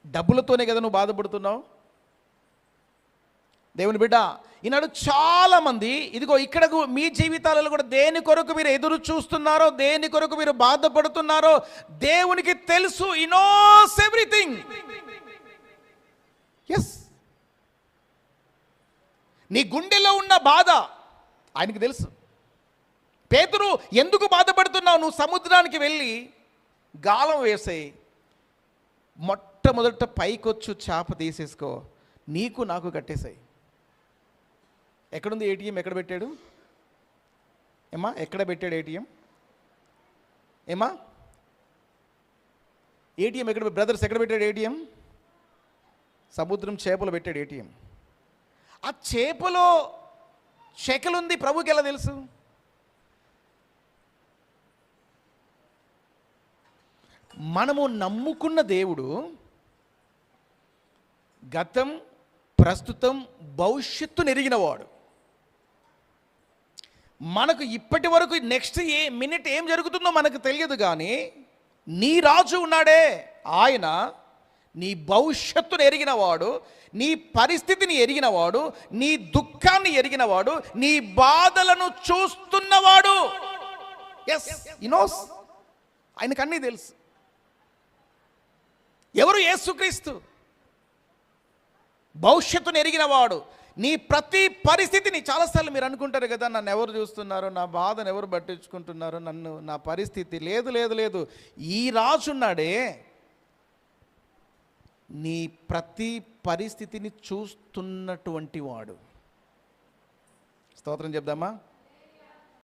డబ్బులతోనే కదా నువ్వు బాధపడుతున్నావు. దేవుని బిడ్డ, ఈనాడు చాలామంది ఇదిగో ఇక్కడ మీ జీవితాలలో కూడా దేని కొరకు మీరు ఎదురు చూస్తున్నారో, దేని కొరకు మీరు బాధపడుతున్నారో దేవునికి తెలుసు. హి నోస్ ఎవ్రీథింగ్. ఎస్, నీ గుండెలో ఉన్న బాధ ఆయనకి తెలుసు. పేతురు, ఎందుకు బాధపడుతున్నావు? నువ్వు సముద్రానికి వెళ్ళి గాలం వేసేయి, మొట్టమొదట పైకొచ్చు చేప తీసేసుకో, నీకు నాకు కట్టేసాయి. ఎక్కడుంది ఏటీఎం? ఎక్కడ పెట్టాడు ఏమా? ఎక్కడ పెట్టాడు ఏటీఎం ఏమా? ఏటీఎం ఎక్కడ? బ్రదర్స్, ఎక్కడ పెట్టాడు ఏటీఎం? సముద్రం చేపలు పెట్టాడు ఏటీఎం. ఆ చేపలో చెకలుంది ప్రభుకి ఎలా తెలుసు? మనము నమ్ముకున్న దేవుడు గతం, ప్రస్తుతం, భవిష్యత్తు ఎరిగినవాడు. మనకు ఇప్పటి వరకు నెక్స్ట్ మినిట్ ఏం జరుగుతుందో మనకు తెలియదు, కానీ నీ రాజు ఉన్నాడే, ఆయన నీ భవిష్యత్తును ఎరిగినవాడు, నీ పరిస్థితిని ఎరిగినవాడు, నీ దుఃఖాన్ని ఎరిగినవాడు, నీ బాధలను చూస్తున్నవాడు. ఎస్, హి నోస్. ఆయనకు అన్నీ తెలుసు. ఎవరు? యేసుక్రీస్తు. భవిష్యత్తును ఎరిగినవాడు. నీ ప్రతి పరిస్థితిని, చాలాసార్లు మీరు అనుకుంటారు కదా, నన్ను ఎవరు చూస్తున్నారో, నా బాధను ఎవరు పట్టించుకుంటున్నారో, నా పరిస్థితి లేదు లేదు లేదు. ఈ రాజు ఉన్నాడే, నీ ప్రతి పరిస్థితిని చూస్తున్నటువంటి వాడు. స్తోత్రం చెప్దామా?